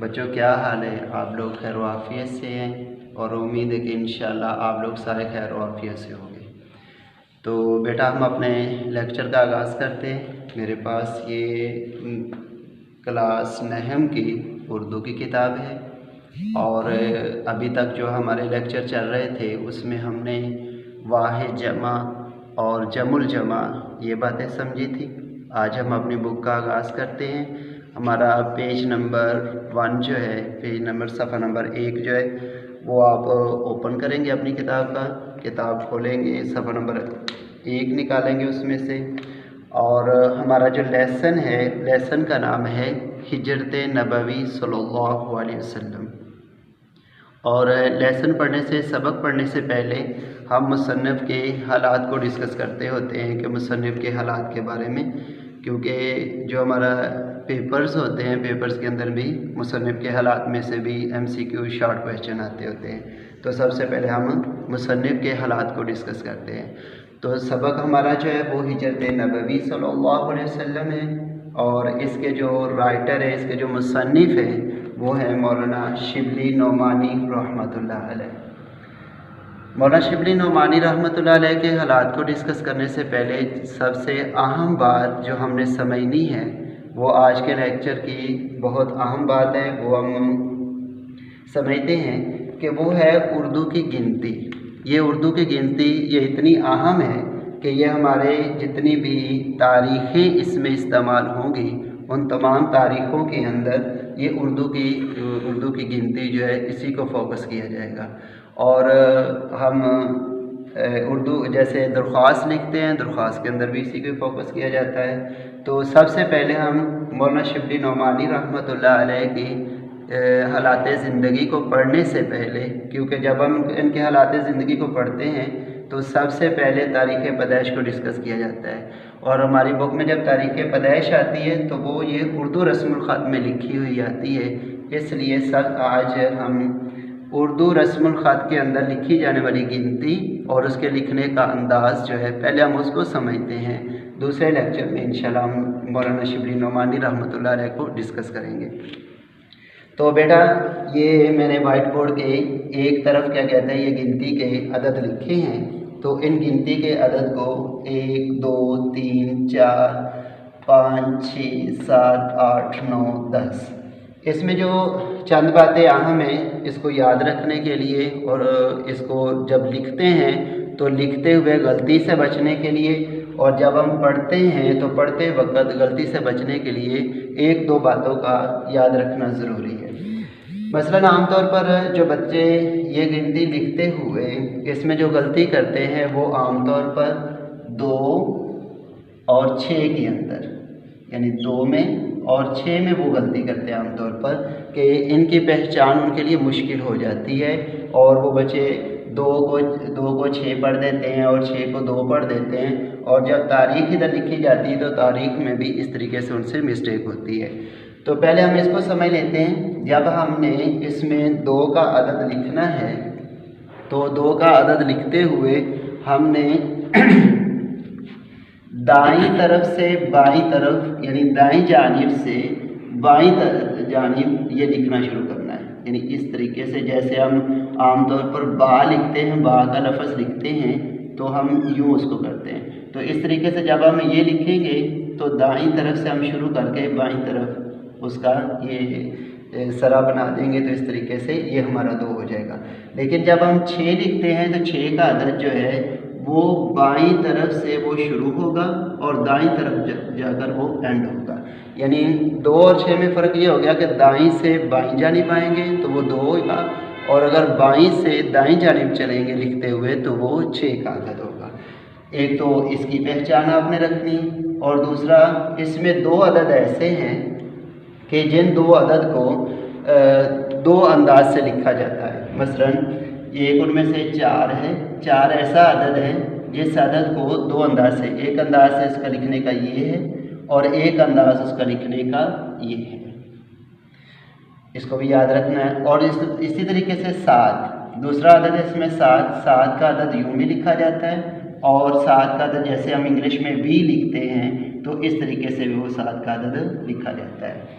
بچوں کیا حال ہے؟ آپ لوگ خیر و عافیت سے ہیں اور امید ہے کہ انشاءاللہ آپ لوگ سارے خیر و عافیت سے ہوں گے۔ تو بیٹا ہم اپنے لیکچر کا آغاز کرتے ہیں۔ میرے پاس یہ کلاس نہم کی اردو کی کتاب ہے اور ابھی تک جو ہمارے لیکچر چل رہے تھے اس میں ہم نے واحد جمع اور جمع الجمع یہ باتیں سمجھی تھی۔ آج ہم اپنی بک کا آغاز کرتے ہیں۔ ہمارا پیج نمبر 1 جو ہے، پیج نمبر صفحہ نمبر 1 جو ہے وہ آپ اوپن کریں گے اپنی کتاب کا، کتاب کھولیں گے، صفحہ نمبر 1 نکالیں گے اس میں سے، اور ہمارا جو لیسن ہے، لیسن کا نام ہے ہجرت نبوی صلی اللہ علیہ وسلم۔ اور لیسن پڑھنے سے، سبق پڑھنے سے پہلے ہم مصنف کے حالات کو ڈسکس کرتے ہوتے ہیں کہ مصنف کے حالات کے بارے میں، کیونکہ جو ہمارا پیپرز ہوتے ہیں، پیپرز کے اندر بھی مصنف کے حالات میں سے بھی MCQ شارٹ کویسچن آتے ہوتے ہیں۔ تو سب سے پہلے ہم مصنف کے حالات کو ڈسکس کرتے ہیں۔ تو سبق ہمارا جو ہے وہ ہجرت نبوی صلی اللہ علیہ وسلم ہے، اور اس کے جو رائٹر ہے، اس کے جو مصنف ہیں وہ ہیں مولانا شبلی نعمانی رحمۃ اللہ علیہ۔ مولانا شبلی نعمانی رحمۃ اللہ علیہ کے حالات کو ڈسکس کرنے سے پہلے سب سے اہم بات جو ہم نے سمجھنی ہے وہ آج کے لیکچر کی بہت اہم بات ہے، وہ ہم سمجھتے ہیں کہ وہ ہے اردو کی گنتی۔ یہ اردو کی گنتی یہ اتنی اہم ہے کہ یہ ہمارے جتنی بھی تاریخیں اس میں استعمال ہوں گی ان تمام تاریخوں کے اندر یہ اردو کی گنتی جو ہے اسی کو فوکس کیا جائے گا۔ اور ہم اردو جیسے درخواست لکھتے ہیں، درخواست کے اندر بھی اسی کو فوکس کیا جاتا ہے۔ تو سب سے پہلے ہم مولانا شبلی نعمانی رحمۃ اللہ علیہ کی حالات زندگی کو پڑھنے سے پہلے، کیونکہ جب ہم ان کے حالات زندگی کو پڑھتے ہیں تو سب سے پہلے تاریخ پیدائش کو ڈسکس کیا جاتا ہے، اور ہماری بک میں جب تاریخ پیدائش آتی ہے تو وہ یہ اردو رسم الخط میں لکھی ہوئی آتی ہے۔ اس لیے آج ہم اردو رسم الخط کے اندر لکھی جانے والی گنتی اور اس کے لکھنے کا انداز جو ہے پہلے ہم اس کو سمجھتے ہیں، دوسرے لیکچر میں انشاءاللہ ہم مولانا شبلی نعمانی رحمۃ اللہ علیہ کو ڈسکس کریں گے۔ تو بیٹا یہ میں نے وائٹ بورڈ کے ایک طرف کیا کہتے ہیں یہ گنتی کے عدد لکھے ہیں، تو ان گنتی کے عدد کو 1 2 3 4 5 6 7 8 9 10، اس میں جو چند باتیں اہم ہیں اس کو یاد رکھنے کے لیے، اور اس کو جب لکھتے ہیں تو لکھتے ہوئے غلطی سے بچنے کے لیے، اور جب ہم پڑھتے ہیں تو پڑھتے وقت غلطی سے بچنے کے لیے 1 2 باتوں کا یاد رکھنا ضروری ہے۔ مثلاً عام طور پر جو بچے یہ گنتی لکھتے ہوئے اس میں جو غلطی کرتے ہیں وہ عام طور پر 2 اور 6 کے اندر، یعنی 2 میں اور 6 میں وہ غلطی کرتے ہیں عام طور پر، کہ ان کی پہچان ان کے لیے مشکل ہو جاتی ہے، اور وہ بچے 2 کو 6 پڑھ دیتے ہیں اور 6 کو 2 پڑھ دیتے ہیں، اور جب تاریخ ادھر لکھی جاتی ہے تو تاریخ میں بھی اس طریقے سے ان سے مسٹیک ہوتی ہے۔ تو پہلے ہم اس کو سمجھ لیتے ہیں۔ جب ہم نے اس میں 2 کا عدد لکھنا ہے تو 2 کا عدد لکھتے ہوئے ہم نے دائیں طرف سے بائیں طرف، یعنی دائیں جانب سے بائیں جانب یہ لکھنا شروع کرنا ہے، یعنی اس طریقے سے جیسے ہم عام طور پر با لکھتے ہیں، با کا لفظ لکھتے ہیں تو ہم یوں اس کو کرتے ہیں۔ تو اس طریقے سے جب ہم یہ لکھیں گے تو دائیں طرف سے ہم شروع کر کے بائیں طرف اس کا یہ سرا بنا دیں گے، تو اس طریقے سے یہ ہمارا 2 ہو جائے گا۔ لیکن جب ہم 6 لکھتے ہیں تو 6 کا عدد جو ہے وہ بائیں طرف سے وہ شروع ہوگا اور دائیں طرف جا کر وہ اینڈ ہوگا، یعنی 2 اور 6 میں فرق یہ ہو گیا کہ دائیں سے بائیں جانب آئیں گے تو وہ 2 ہوگا، اور اگر بائیں سے دائیں جانب چلیں گے لکھتے ہوئے تو وہ 6 کا عدد ہوگا۔ ایک تو اس کی پہچان آپ نے رکھنی، اور دوسرا اس میں 2 عدد ایسے ہیں کہ جن 2 عدد کو 2 انداز سے لکھا جاتا ہے۔ مثلاً ایک ان میں سے 4 ہے، 4 ایسا عدد ہے جس عدد کو 2 انداز سے، ایک انداز سے اس کا لکھنے کا یہ ہے اور ایک انداز اس کا لکھنے کا یہ ہے، اس کو بھی یاد رکھنا ہے۔ اور اسی طریقے سے 7 دوسرا عدد ہے، اس میں 7 کا عدد یوں بھی لکھا جاتا ہے، اور 7 کا عدد جیسے ہم انگلش میں بھی لکھتے ہیں تو اس طریقے سے بھی وہ 7 کا عدد لکھا جاتا ہے۔